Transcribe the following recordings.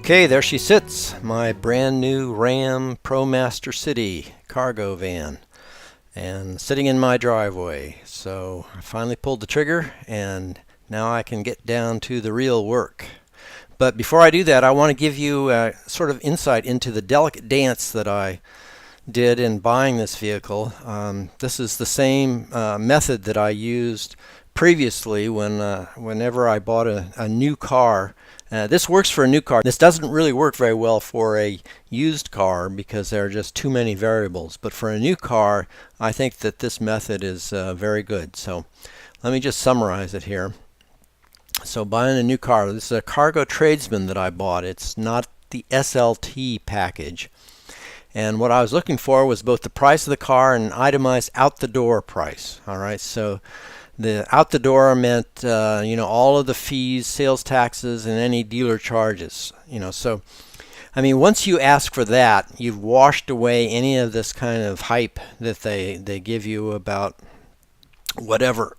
Okay, there she sits, my brand new Ram Promaster City cargo van, and sitting in my driveway. So I finally pulled the trigger, and now I can get down to the real work. But before I do that, I want to give you a sort of insight into the delicate dance that I did in buying this vehicle. This is the same method that I used previously whenever I bought a new car. This works for a new car. This doesn't really work very well for a used car because there are just too many variables. But for a new car, I think that this method is very good. So let me just summarize it here. So buying a new car, this is a cargo Tradesman that I bought. It's not the SLT package. And what I was looking for was both the price of the car and an itemized out-the-door price. All right, so the out-the-door meant all of the fees, sales taxes, and any dealer charges. So I mean, once you ask for that, you've washed away any of this kind of hype that they give you about whatever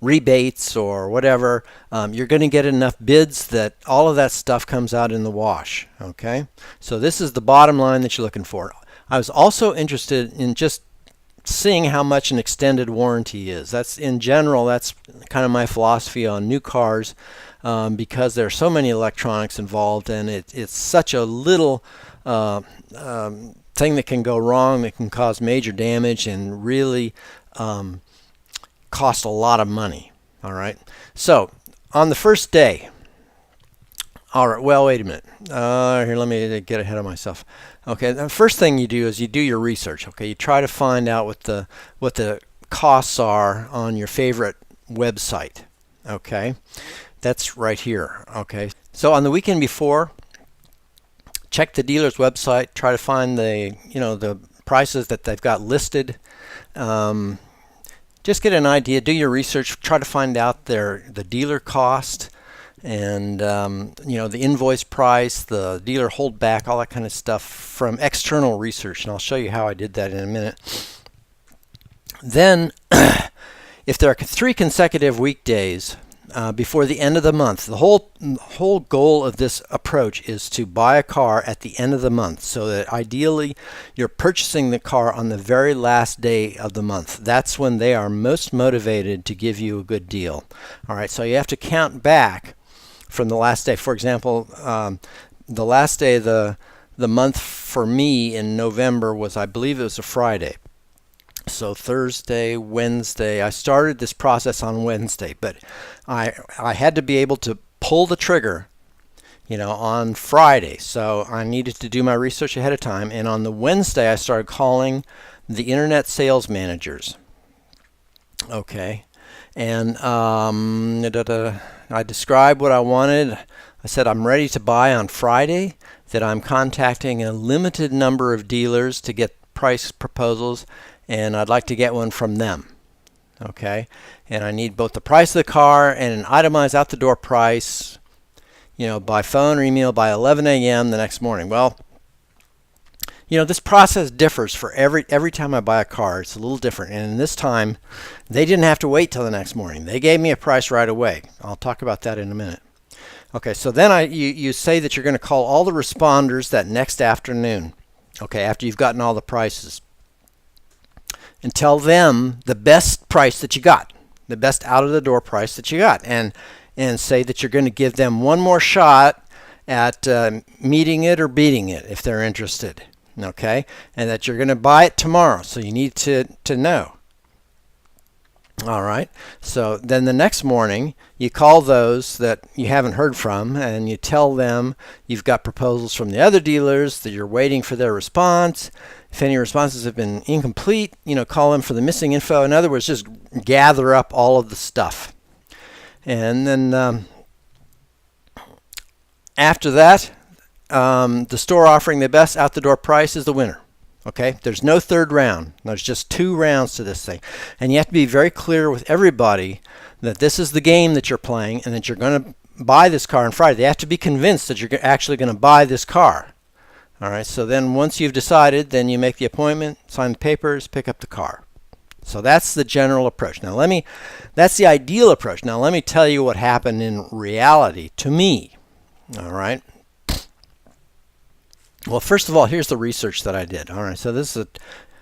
rebates or whatever. You're going to get enough bids that all of that stuff comes out in the wash. Okay, so this is the bottom line that you're looking for. I was also interested in just seeing how much an extended warranty is. That's in general, that's kind of my philosophy on new cars, because there are so many electronics involved, and it's such a little thing that can go wrong, that can cause major damage and really cost a lot of money. All right, so on the first day, all right, well, wait a minute, here, let me get ahead of myself. Okay, the first thing you do is you do your research. Okay, you try to find out what the costs are on your favorite website. Okay, that's right here. Okay, so on the weekend before, check the dealer's website. Try to find the prices that they've got listed. Just get an idea. Do your research. Try to find out the dealer cost, and the invoice price, the dealer holdback, all that kind of stuff from external research, and I'll show you how I did that in a minute. Then if there are 3 consecutive weekdays before the end of the month, the whole goal of this approach is to buy a car at the end of the month, so that ideally you're purchasing the car on the very last day of the month. That's when they are most motivated to give you a good deal. All right, so you have to count back from the last day. For example, the last day of the month for me in November was, I believe it was a Friday. So Thursday, Wednesday, I started this process on Wednesday, but I had to be able to pull the trigger on Friday. So I needed to do my research ahead of time, and on the Wednesday I started calling the internet sales managers. Okay, and I described what I wanted. I said I'm ready to buy on Friday, that I'm contacting a limited number of dealers to get price proposals, and I'd like to get one from them. Okay, and I need both the price of the car and an itemized out the door price, by phone or email by 11 a.m. the next morning. Well, this process differs for every time I buy a car. It's a little different, and this time they didn't have to wait till the next morning. They gave me a price right away. I'll talk about that in a minute. Okay, so then you say that you're going to call all the responders that next afternoon. Okay, after you've gotten all the prices, and tell them the best price that you got, the best out of the door price that you got, and say that you're going to give them one more shot at meeting it or beating it if they're interested. Okay, and that you're going to buy it tomorrow, so you need to know. All right, so then the next morning you call those that you haven't heard from, and you tell them you've got proposals from the other dealers, that you're waiting for their response. If any responses have been incomplete, call them for the missing info. In other words, just gather up all of the stuff. And then after that, the store offering the best out-the-door price is the winner. Okay, there's no third round. There's just 2 rounds to this thing. And you have to be very clear with everybody that this is the game that you're playing, and that you're going to buy this car on Friday. They have to be convinced that you're actually going to buy this car. All right, so then once you've decided, then you make the appointment, sign the papers, pick up the car. So that's the general approach. Now that's the ideal approach. Now let me tell you what happened in reality to me. All right. Well, first of all, here's the research that I did. All right, so this is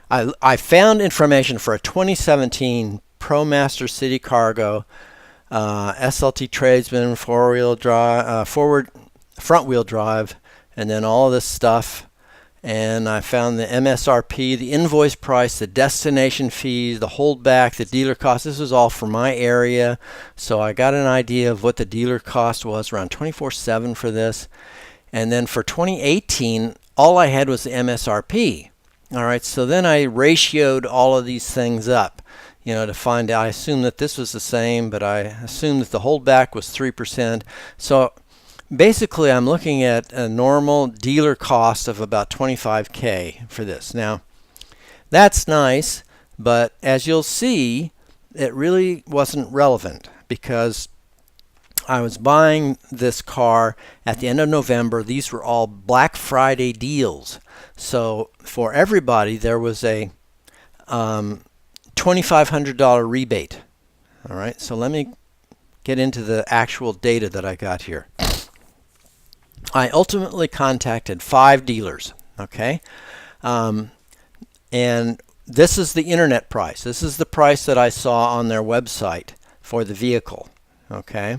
I found information for a 2017 Promaster City Cargo SLT Tradesman front wheel drive, and then all this stuff. And I found the MSRP, the invoice price, the destination fees, the holdback, the dealer cost. This was all for my area, so I got an idea of what the dealer cost was, around 24/7 for this. And then for 2018, all I had was the MSRP. All right, so then I ratioed all of these things up, to find out. I assumed that this was the same, but I assumed that the holdback was 3%. So basically, I'm looking at a normal dealer cost of about $25K for this. Now, that's nice, but as you'll see, it really wasn't relevant because I was buying this car at the end of November. These were all Black Friday deals. So for everybody, there was a $2,500 rebate. All right, so let me get into the actual data that I got here. I ultimately contacted 5 dealers, okay? And this is the internet price. This is the price that I saw on their website for the vehicle, okay?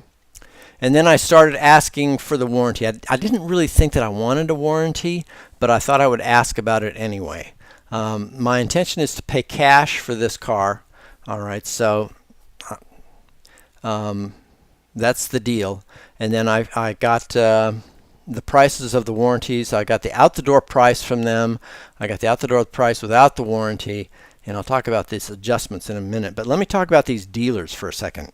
And then I started asking for the warranty. I didn't really think that I wanted a warranty, but I thought I would ask about it anyway. My intention is to pay cash for this car. All right, so that's the deal. And then I got the prices of the warranties. I got the out-the-door price from them. I got the out-the-door price without the warranty. And I'll talk about these adjustments in a minute. But let me talk about these dealers for a second.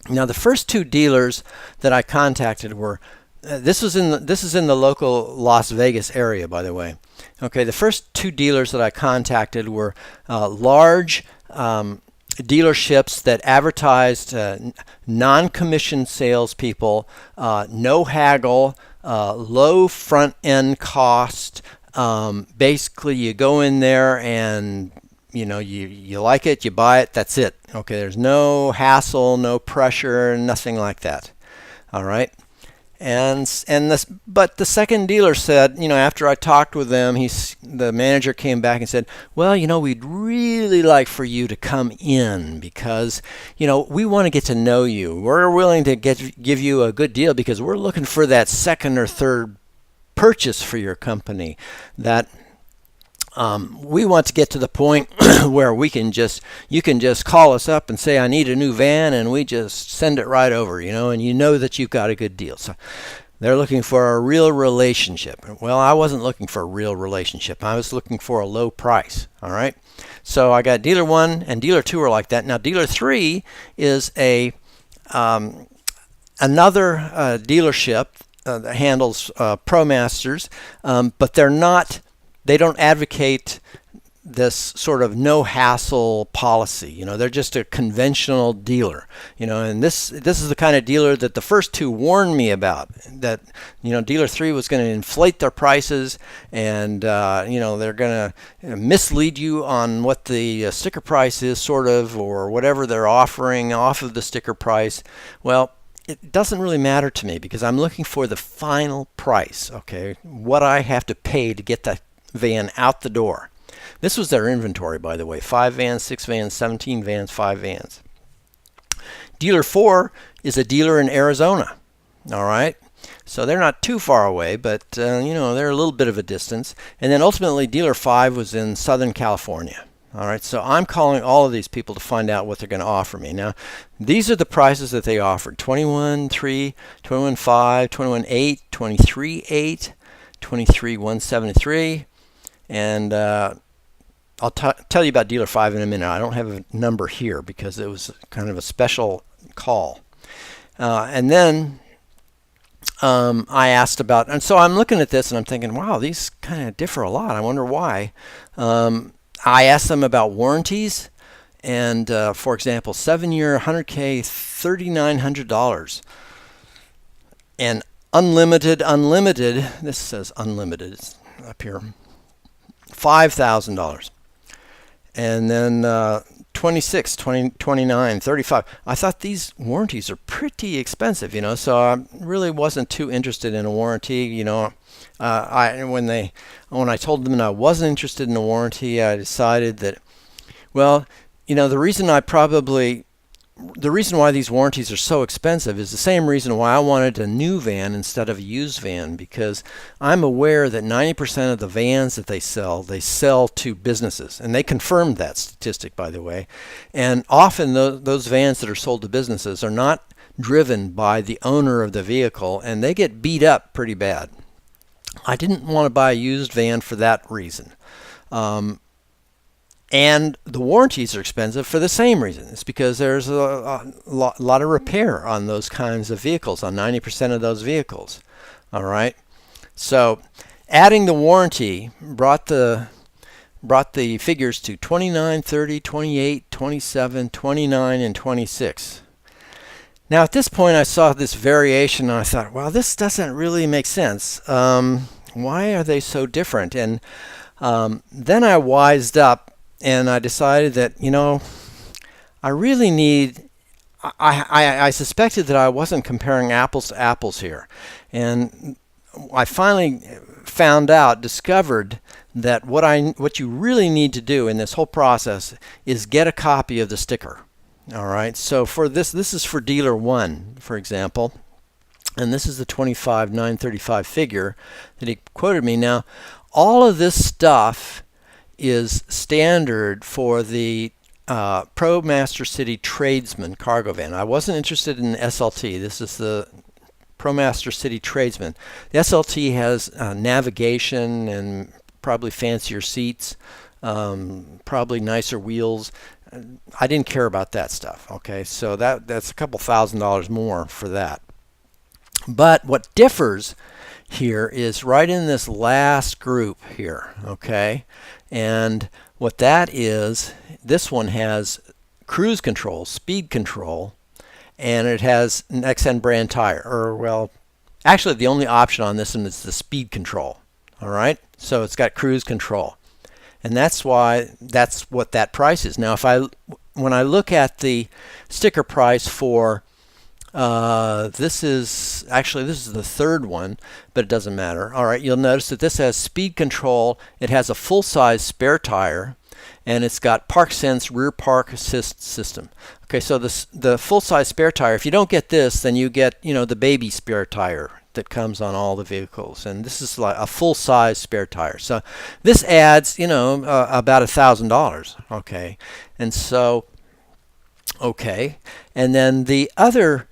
Now, the first 2 dealers that I contacted were this is in the local Las Vegas area, by the way. Okay, the first 2 dealers that I contacted were large dealerships that advertised non-commissioned salespeople, no haggle, low front-end cost. Basically, you go in there and you like it, you buy it, that's it. Okay, there's no hassle, no pressure, nothing like that. All right. But the second dealer said, after I talked with them, the manager came back and said, well, we'd really like for you to come in because, we want to get to know you. We're willing to give you a good deal because we're looking for that second or third purchase for your company. That we want to get to the point where you can just call us up and say, I need a new van, and we just send it right over, and that you've got a good deal. So they're looking for a real relationship. Well, I wasn't looking for a real relationship. I was looking for a low price. All right. So I got dealer 1 and dealer 2 are like that. Now dealer 3 is another dealership that handles ProMasters, but they don't advocate this sort of no hassle policy. They're just a conventional dealer. And this is the kind of dealer that the first 2 warned me about, that dealer 3 was going to inflate their prices, and they're going to mislead you on what the sticker price is, sort of, or whatever they're offering off of the sticker price. Well, it doesn't really matter to me because I'm looking for the final price, okay? What I have to pay to get that van out the door. This was their inventory, by the way. 5 vans, 6 vans, 17 vans, 5 vans. Dealer 4 is a dealer in Arizona. All right. So they're not too far away, but they're a little bit of a distance. And then ultimately dealer 5 was in Southern California. All right. So I'm calling all of these people to find out what they're going to offer me. Now, these are the prices that they offered. 21.3, 21.5, 21.8, 23.8, 23.173. And I'll tell you about dealer 5 in a minute. I don't have a number here because it was kind of a special call. And then I asked about, and so I'm looking at this and I'm thinking, wow, these kind of differ a lot. I wonder why. I asked them about warranties. And for example, 7-year, 100K, $3,900. And unlimited, this says unlimited, it's up here. $5,000, and then 26, 20, 29, 35. I thought these warranties are pretty expensive, so I really wasn't too interested in a warranty. When I told them that I wasn't interested in a warranty, I decided that, well, the reason why these warranties are so expensive is the same reason why I wanted a new van instead of a used van, because I'm aware that 90% of the vans that they sell to businesses. And they confirmed that statistic, by the way. And often those vans that are sold to businesses are not driven by the owner of the vehicle, and they get beat up pretty bad. I didn't want to buy a used van for that reason. And the warranties are expensive for the same reason. It's because there's a lot of repair on those kinds of vehicles, on 90% of those vehicles. All right. So adding the warranty brought the figures to 29, 30, 28, 27, 29, and 26. Now at this point I saw this variation and I thought, well, this doesn't really make sense. Why are they so different? And then I wised up. And I decided that, I really need, I suspected that I wasn't comparing apples to apples here. And I finally discovered that what you really need to do in this whole process is get a copy of the sticker. All right. So for this is for dealer 1, for example. And this is the 25,935 figure that he quoted me. Now, all of this stuff is standard for the Promaster City Tradesman cargo van. I wasn't interested in the SLT. This is the Promaster City Tradesman. The SLT has navigation and probably fancier seats, probably nicer wheels. I didn't care about that stuff. Okay, so that's a couple $1,000s more for that. But what differs here is right in this last group here. Okay. And what that is, this one has cruise control, speed control, and it has an XN brand tire. Or, well, actually the only option on this one is the speed control. All right, so it's got cruise control, and that's what that price is. Now, when I look at the sticker price for this is the third one, but it doesn't matter. All right, you'll notice that this has speed control. It has a full-size spare tire, and it's got Park Sense rear park assist system. Okay, so the full-size spare tire, if you don't get this, then you get the baby spare tire that comes on all the vehicles, and this is like a full-size spare tire. So this adds about $1,000. Okay, and so and then the other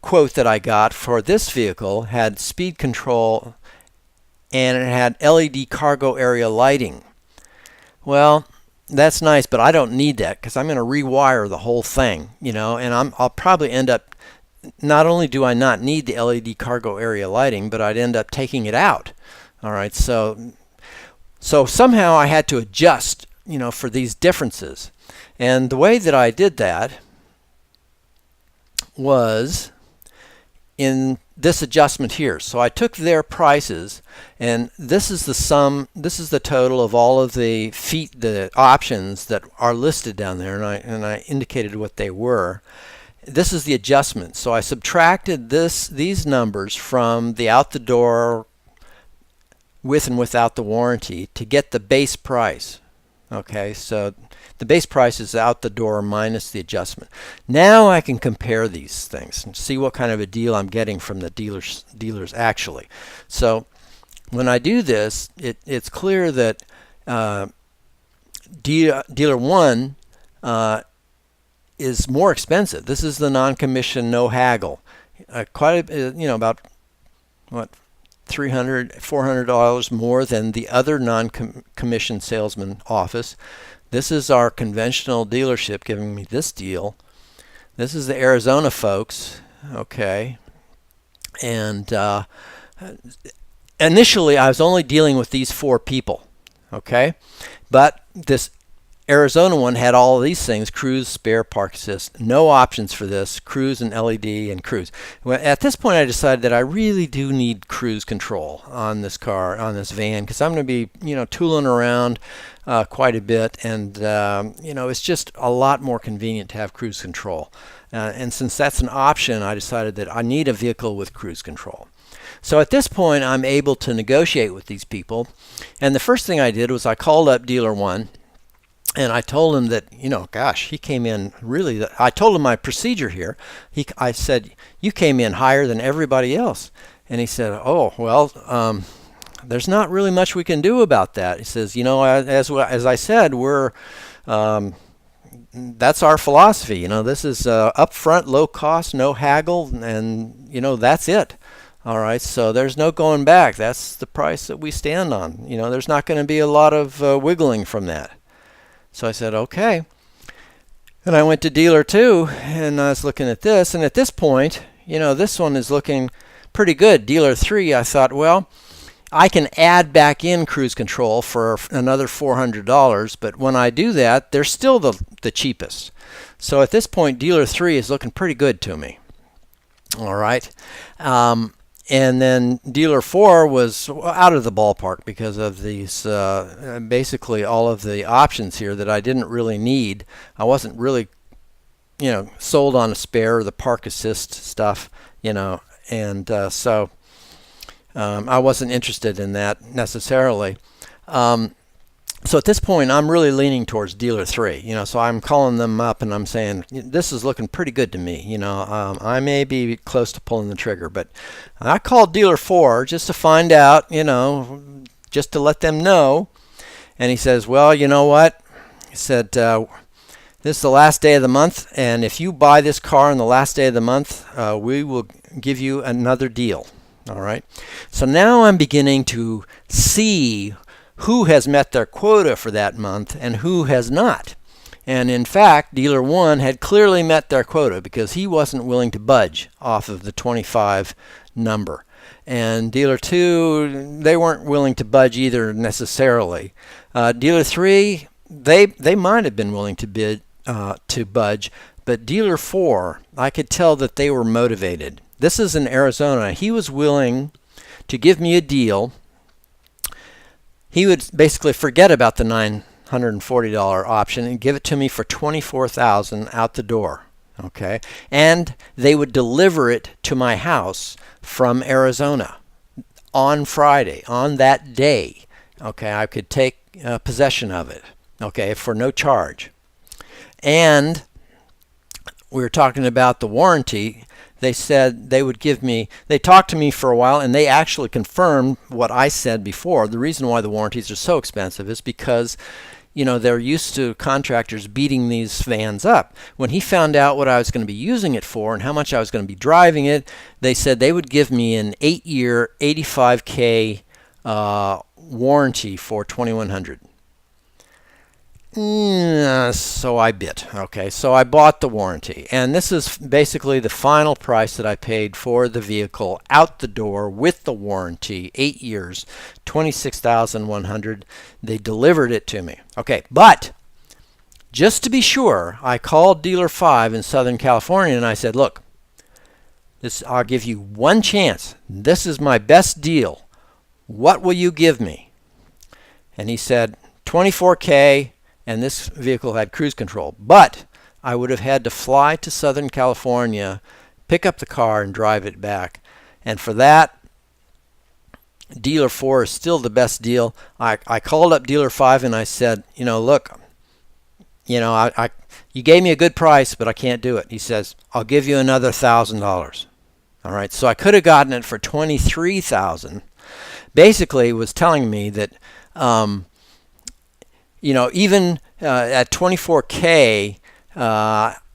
quote that I got for this vehicle had speed control and it had LED cargo area lighting. Well, that's nice, but I don't need that because I'm going to rewire the whole thing, and I'll probably end up, not only do I not need the LED cargo area lighting, but I'd end up taking it out. All right, so somehow I had to adjust, for these differences. And the way that I did that was in this adjustment here. So I took their prices, and this is the sum, this is the total of all of the options that are listed down there, and I indicated what they were. This is the adjustment. So I subtracted these numbers from the out the door with and without the warranty to get the base price. Okay, so the base price is out the door minus the adjustment. Now I can compare these things and see what kind of a deal I'm getting from the dealers actually. So when I do this, it's clear that dealer 1 is more expensive. This is the non-commission, no haggle. Quite about what, $300, $400 more than the other non-commission salesman office. This is our conventional dealership giving me this deal. This is the Arizona folks. Okay, and initially I was only dealing with these 4 people. Okay, but this Arizona one had all of these things: cruise, spare, park assist. No options for this: cruise and LED and cruise. Well, at this point I decided that I really do need cruise control on this car, on this van, because I'm going to be, tooling around quite a bit, and it's just a lot more convenient to have cruise control. And since that's an option, I decided that I need a vehicle with cruise control. So at this point I'm able to negotiate with these people, and the first thing I did was I called up dealer 1. And I told him that, gosh, he came in really, I told him my procedure here. I said, you came in higher than everybody else. And he said, oh, well, there's not really much we can do about that. He says, as I said, that's our philosophy. This is upfront, low cost, no haggle, and, that's it. All right, so there's no going back. That's the price that we stand on. There's not going to be a lot of wiggling from that. So I said, okay. And I went to dealer 2, and I was looking at this. And at this point, this one is looking pretty good. Dealer 3, I thought, well, I can add back in cruise control for another $400. But when I do that, they're still the cheapest. So at this point, dealer 3 is looking pretty good to me. All right. And then dealer 4 was out of the ballpark because of these, basically all of the options here that I didn't really need. I wasn't really, sold on a spare or the park assist stuff, and so I wasn't interested in that necessarily. So at this point, I'm really leaning towards dealer 3. So I'm calling them up and I'm saying, this is looking pretty good to me. I may be close to pulling the trigger, but I called dealer 4 just to find out, just to let them know. And he says, well, you know what? He said, this is the last day of the month, and if you buy this car on the last day of the month, we will give you another deal. All right. So now I'm beginning to see who has met their quota for that month and who has not. And in fact, dealer 1 had clearly met their quota because he wasn't willing to budge off of the 25 number. And dealer 2, they weren't willing to budge either necessarily. Dealer 3, they might have been willing to budge, but dealer 4, I could tell that they were motivated. This is in Arizona. He was willing to give me a deal. He would basically forget about the $940 option and give it to me for $24,000 out the door. Okay, and they would deliver it to my house from Arizona on Friday, on that day. Okay, I could take possession of it. Okay, for no charge. And we were talking about the warranty. They said they would give me, they talked to me for a while, and they actually confirmed what I said before. The reason why the warranties are so expensive is because, they're used to contractors beating these vans up. When he found out what I was going to be using it for and how much I was going to be driving it, they said they would give me an 8-year, $85K warranty for $2,100. So I bit. Okay, so I bought the warranty, and this is basically the final price that I paid for the vehicle out the door with the warranty. 8 years, $26,100. They delivered it to me. Okay, but just to be sure, I called dealer 5 in Southern California and I said, look, I'll give you one chance. This is my best deal. What will you give me? And he said $24K. And this vehicle had cruise control. But I would have had to fly to Southern California, pick up the car, and drive it back. And for that, dealer 4 is still the best deal. I called up dealer 5 and I said, look, you gave me a good price, but I can't do it. He says, I'll give you another $1,000. All right, so I could have gotten it for $23,000. Basically, it was telling me that even at $24K,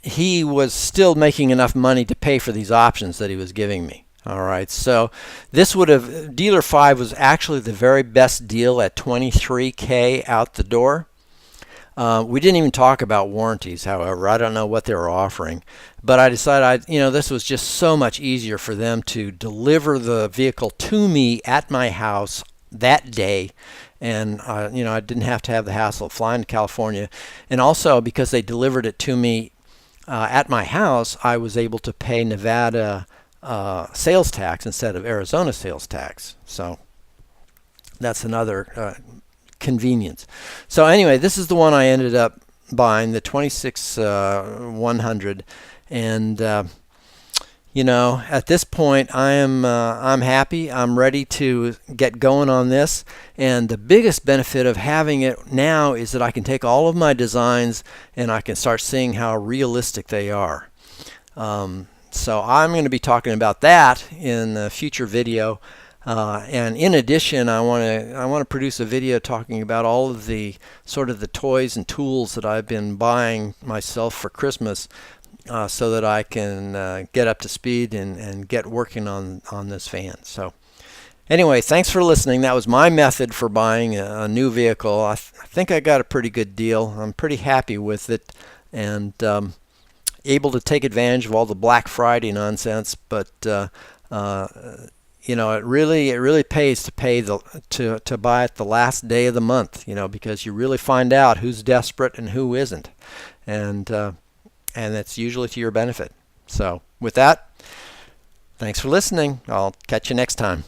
he was still making enough money to pay for these options that he was giving me. All right, so this would have, dealer 5 was actually the very best deal at $23K out the door. We didn't even talk about warranties, however. I don't know what they were offering, but I decided this was just so much easier for them to deliver the vehicle to me at my house that day, and I didn't have to have the hassle of flying to California. And also because they delivered it to me at my house, I was able to pay Nevada sales tax instead of Arizona sales tax. So that's another convenience. So anyway, this is the one I ended up buying, the 26-100, and at this point I'm happy. I'm ready to get going on this, and the biggest benefit of having it now is that I can take all of my designs and I can start seeing how realistic they are. So I'm going to be talking about that in a future video. And in addition, I want to produce a video talking about all of the sort of the toys and tools that I've been buying myself for Christmas, so that I can get up to speed and get working on this van. So anyway, thanks for listening. That was my method for buying a new vehicle. I think I got a pretty good deal. I'm pretty happy with it, and able to take advantage of all the Black Friday nonsense. But it really pays to to buy it the last day of the month, because you really find out who's desperate and who isn't, and that's usually to your benefit. So with that, thanks for listening. I'll catch you next time.